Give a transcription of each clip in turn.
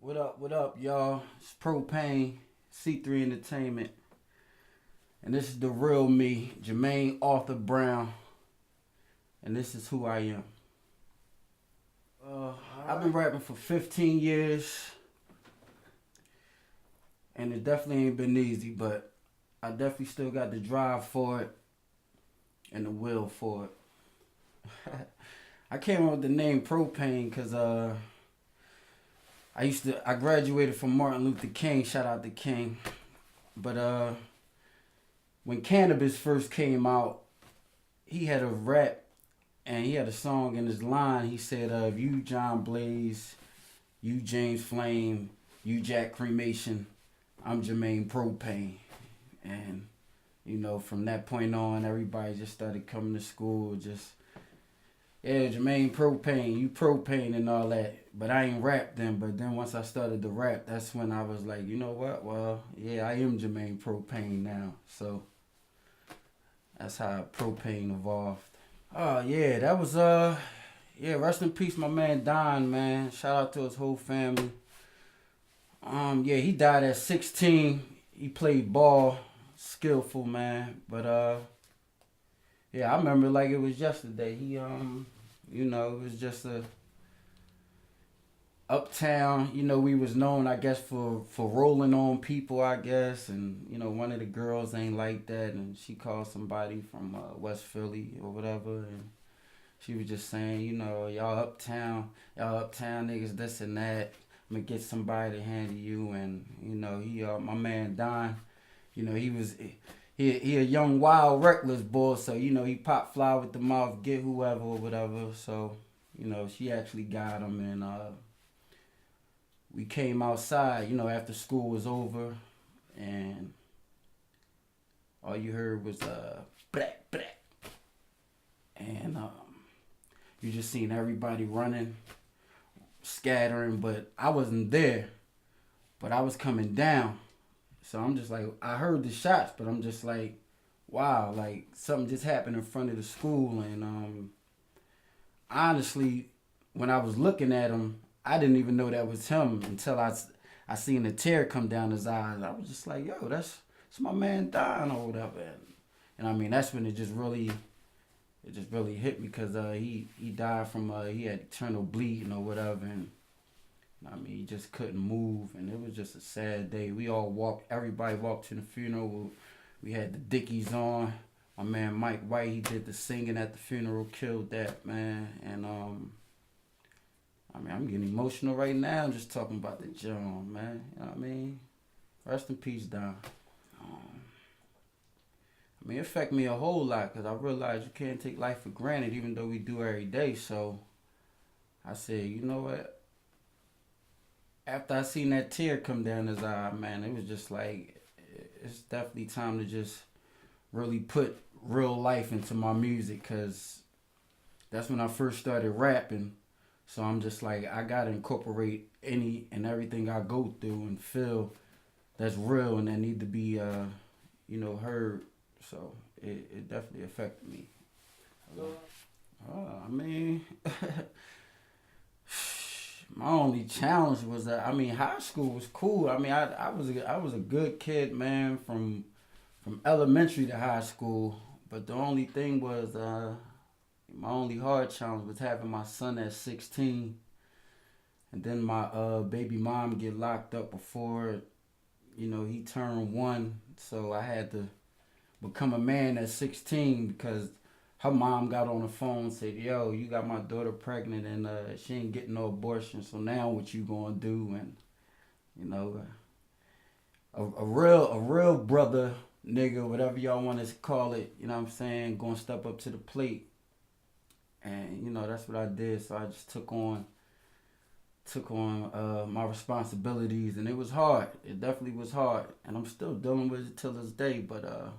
What up, y'all? It's Propane, C3 Entertainment, and this is the real me, Jermaine Arthur Brown, and this is who I am. I've been rapping for 15 years, and it definitely ain't been easy, but I definitely still got the drive for it and the will for it. I came up with the name Propane because I graduated from Martin Luther King, shout out to King. But when cannabis first came out, he had a rap and he had a song in his line. He said, you John Blaze, you James Flame, you Jack Cremation, I'm Jermaine Propane. And, from that point on, everybody just started coming to school, yeah, Jermaine Propane, you propane and all that. But I ain't rap then. But then once I started to rap, that's when I was like, you know what? Well, yeah, I am Jermaine Propane now. So that's how Propane evolved. Oh, yeah, that was, rest in peace, my man Don, man. Shout out to his whole family. Yeah, he died at 16. He played ball, skillful, man. But, yeah, I remember like it was yesterday. He, it was just a Uptown. We was known, I guess, for rolling on people, I guess. And one of the girls ain't like that, and she called somebody from West Philly or whatever, and she was just saying, y'all uptown niggas, this and that. I'm gonna get somebody to handle you, and he, my man Don, he was. He a young, wild, reckless boy, so, he pop fly with the mouth, get whoever or whatever. So, she actually got him, and we came outside, after school was over, and all you heard was, black, black. And you just seen everybody running, scattering, but I wasn't there, but I was coming down. So I'm just like, I heard the shots, but I'm just like, wow, like something just happened in front of the school. And honestly, when I was looking at him, I didn't even know that was him until I seen a tear come down his eyes. I was just like, yo, that's my man dying or whatever. And I mean, that's when it just really hit me, because he died from he had eternal bleeding or whatever. And I mean, he just couldn't move, and it was just a sad day. Everybody walked to the funeral. We had the Dickies on. My man Mike White, he did the singing at the funeral, killed that, man. And I mean, I'm getting emotional right now just talking about the John, man. You know what I mean? Rest in peace, Don. I mean, it affected me a whole lot, because I realized you can't take life for granted, even though we do every day. So I said, you know what? After I seen that tear come down his eye, man, it was just like, it's definitely time to just really put real life into my music, because that's when I first started rapping. So I'm just like, I gotta incorporate any and everything I go through and feel that's real and that need to be, heard. So it definitely affected me. I mean... My only challenge was that, high school was cool. I mean, I was a good kid, man, from elementary to high school. But the only thing was, my only hard challenge was having my son at 16, and then my baby mom get locked up before, he turned 1. So I had to become a man at 16, because her mom got on the phone and said, yo, you got my daughter pregnant, and she ain't getting no abortion, so now what you gonna do? And, a real brother, nigga, whatever y'all want to call it, you know what I'm saying, gonna step up to the plate. And, that's what I did. So I just took on my responsibilities, and it was hard. It definitely was hard. And I'm still dealing with it till this day, but,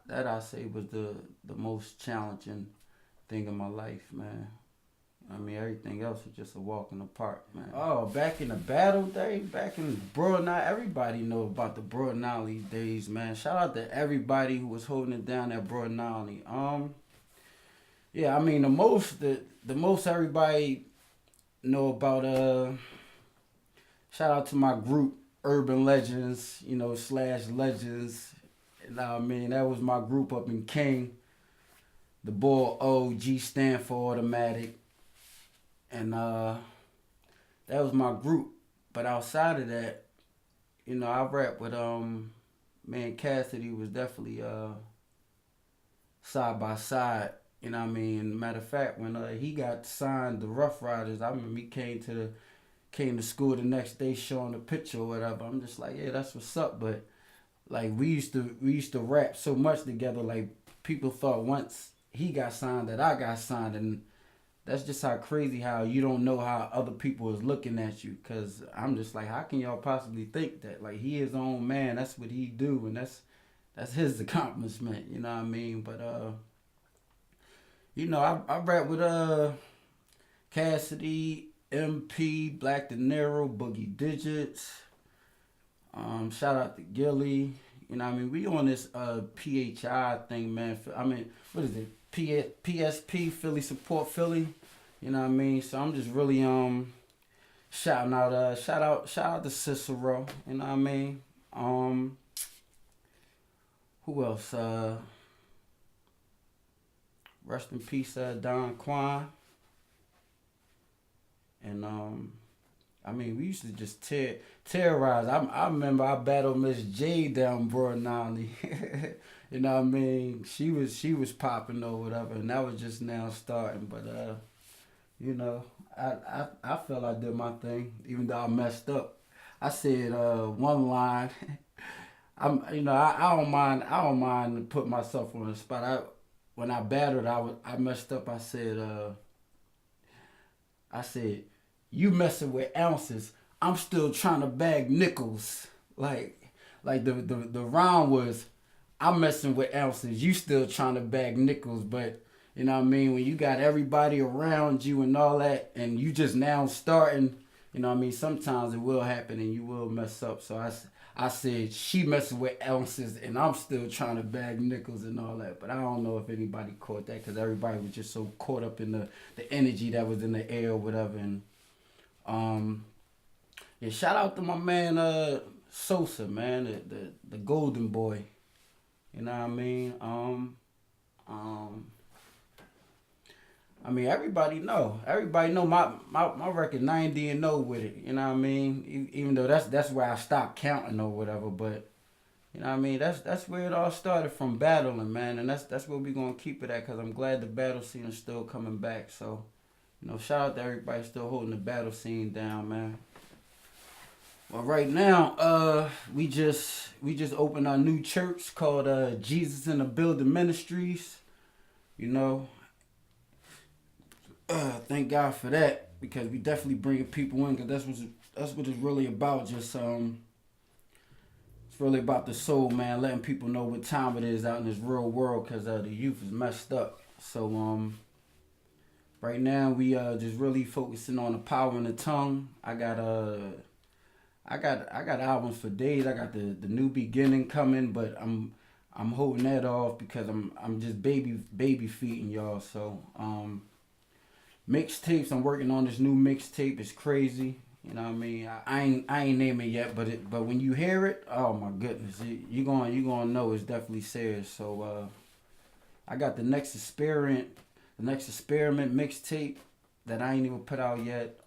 that I say was the most challenging thing in my life, man. I mean, everything else was just a walk in the park, man. Oh, back in the battle day, back in Broad Knowledge, everybody know about the Broad Knowledge days, man. Shout out to everybody who was holding it down at Broad Knowledge. Yeah, I mean, the most everybody know about shout out to my group Urban Legends, slash Legends. You know what I mean? That was my group up in King. The boy OG stand for automatic. And that was my group. But outside of that, I rap with man Cassidy was definitely side by side. You know what I mean? Matter of fact, when he got signed to Rough Riders, I remember he came to school the next day showing a picture or whatever. I'm just like, yeah, that's what's up. But like we used to rap so much together. Like people thought once he got signed that I got signed, and that's just how crazy how you don't know how other people is looking at you. Cause I'm just like, how can y'all possibly think that? Like he his own man. That's what he do, and that's his accomplishment. You know what I mean? But I rap with Cassidy, MP, Black De Niro, Boogie Digits. Shout out to Gilly. You know what I mean? We on this PHI thing, man. I mean, what is it? PSP, Philly Support Philly. You know what I mean? So I'm just really shouting out shout out to Cicero. You know what I mean? Who else? Rest in peace, Don Quan. And I mean, we used to just terrorize. I remember I battled Miss J down Broad Nolly. You know what I mean? She was popping or whatever, and that was just now starting. But I felt I did my thing, even though I messed up. I said one line. I don't mind to put myself on the spot. When I battled, I messed up. I said, you messing with ounces. I'm still trying to bag nickels. Like the round was, I'm messing with ounces. You still trying to bag nickels. But you know what I mean? When you got everybody around you and all that, and you just now starting, you know what I mean? Sometimes it will happen and you will mess up. So I said, she messing with ounces and I'm still trying to bag nickels and all that. But I don't know if anybody caught that because everybody was just so caught up in the energy that was in the air or whatever. And yeah, shout out to my man Sosa, man, the golden boy. You know what I mean? I mean, everybody know. Everybody know my record 90-0 with it. You know what I mean? Even though that's where I stopped counting or whatever. But you know what I mean? That's where it all started from battling, man. And that's where we gonna keep it at. Cause I'm glad the battle scene is still coming back. So, shout out to everybody still holding the battle scene down, man. Well, right now, we just opened our new church called Jesus in the Building Ministries. Thank God for that because we definitely bringing people in because that's what it's really about. Just it's really about the soul, man. Letting people know what time it is out in this real world because the youth is messed up. So right now we just really focusing on the power in the tongue. I got albums for days. I got the new beginning coming, but I'm holding that off because I'm just baby feeding y'all. So mixtapes. I'm working on this new mixtape. It's crazy. You know what I mean? I ain't naming it yet, but when you hear it, oh my goodness, you gonna know it's definitely serious. So I got the next experiment mixtape that I ain't even put out yet.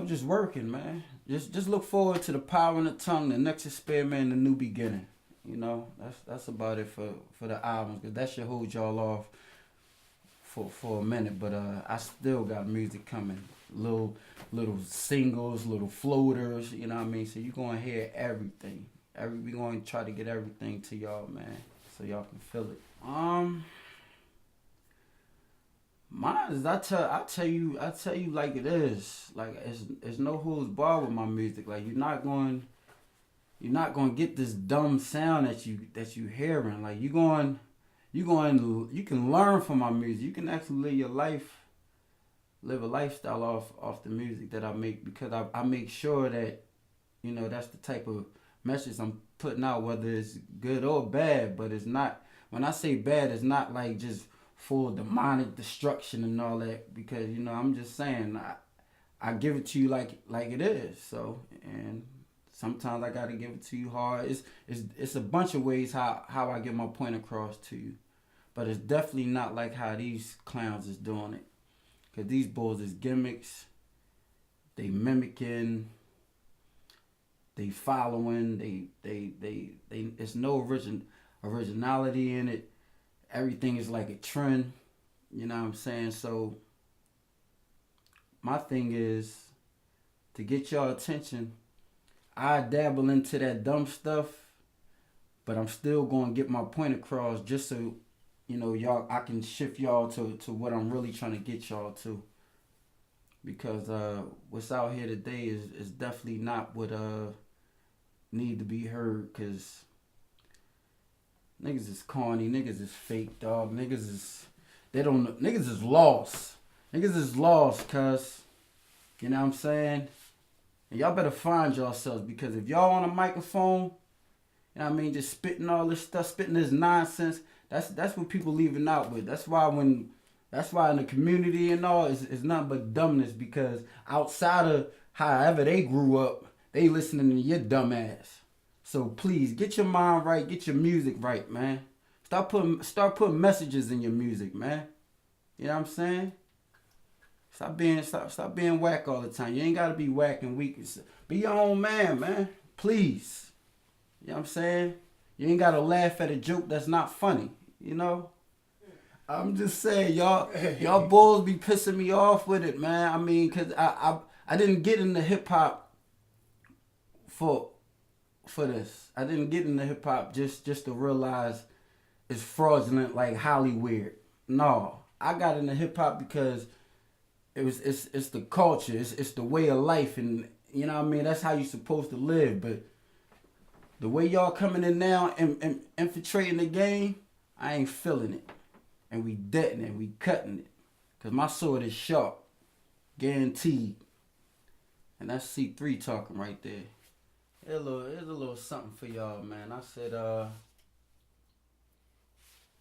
Just working, man. Just look forward to the power in the tongue, the next experiment, the new beginning. That's about it for the albums, cause that should hold y'all off for a minute. But I still got music coming, little singles, little floaters. You know what I mean? So you gonna hear everything. We gonna try to get everything to y'all, man, so y'all can feel it. Mine is I tell you like it is. Like it's no holds bar with my music. Like you're not going to get this dumb sound that you hearing. Like you can learn from my music. You can actually live a lifestyle off the music that I make because I make sure that that's the type of message I'm putting out, whether it's good or bad. But it's not, when I say bad, it's not like just full demonic destruction and all that, because I'm just saying, I give it to you like it is. So, and sometimes I gotta give it to you hard. It's a bunch of ways how I get my point across to you, but it's definitely not like how these clowns is doing it. Cause these bulls is gimmicks. They mimicking. They following. They. It's no originality in it. Everything is like a trend. You know what I'm saying? So my thing is to get y'all attention. I dabble into that dumb stuff, but I'm still gonna get my point across, just so y'all, I can shift y'all to what I'm really trying to get y'all to. Because what's out here today is definitely not what need to be heard. Cause niggas is corny, niggas is fake, dog. Niggas is lost. Niggas is lost, cuz. You know what I'm saying? And y'all better find yourselves, because if y'all on a microphone, you know what I mean, just spitting all this stuff, spitting this nonsense, that's what people leaving out with. That's why in the community and all, it's nothing but dumbness, because outside of however they grew up, they listening to your dumb ass. So please, get your mind right, get your music right, man. Start putting messages in your music, man. You know what I'm saying? Stop being whack all the time. You ain't gotta be whack and weak. Be your own man. Please. You know what I'm saying? You ain't gotta laugh at a joke that's not funny. I'm just saying, y'all bulls be pissing me off with it, man. I mean, cause I didn't get into hip hop for this. I didn't get into hip hop just to realize it's fraudulent like Hollywood. No, I got into hip hop because it's the culture, it's the way of life, and you know what I mean. That's how you supposed to live. But the way y'all coming in now and infiltrating the game, I ain't feeling it. And we deading it, we cutting it, cause my sword is sharp, guaranteed. And that's C3 talking right there. Here's a little something for y'all, man. I said,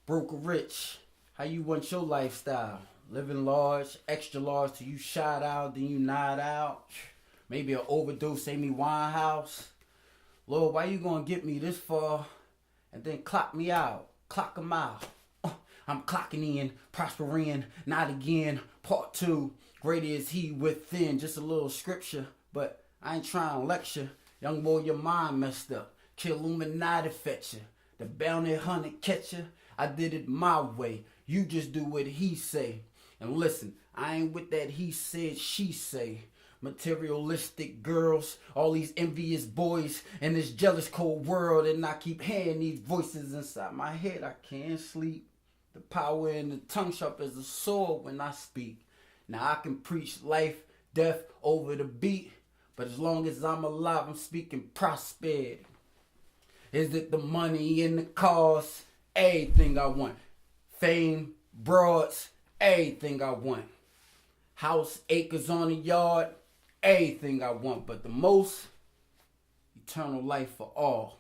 broke or rich, how you want your lifestyle? Living large, extra large till you shot out, then you nod out. Maybe an overdose, Amy Winehouse. Lord, why you gonna get me this far and then clock me out? Clock 'em out. I'm clocking in, prospering, not again. Part 2, greater is he within. Just a little scripture, but I ain't trying to lecture. Young boy, your mind messed up. Kill Illuminati fetcher. The bounty hunter catcher. I did it my way. You just do what he say. And listen, I ain't with that he said, she say. Materialistic girls, all these envious boys in this jealous cold world, and I keep hearing these voices inside my head. I can't sleep. The power in the tongue sharp as a sword when I speak. Now I can preach life, death over the beat, but as long as I'm alive, I'm speaking prosperity. Is it the money and the cars? Everything I want. Fame, broads, everything I want. House, acres on the yard, everything I want. But the most, eternal life for all.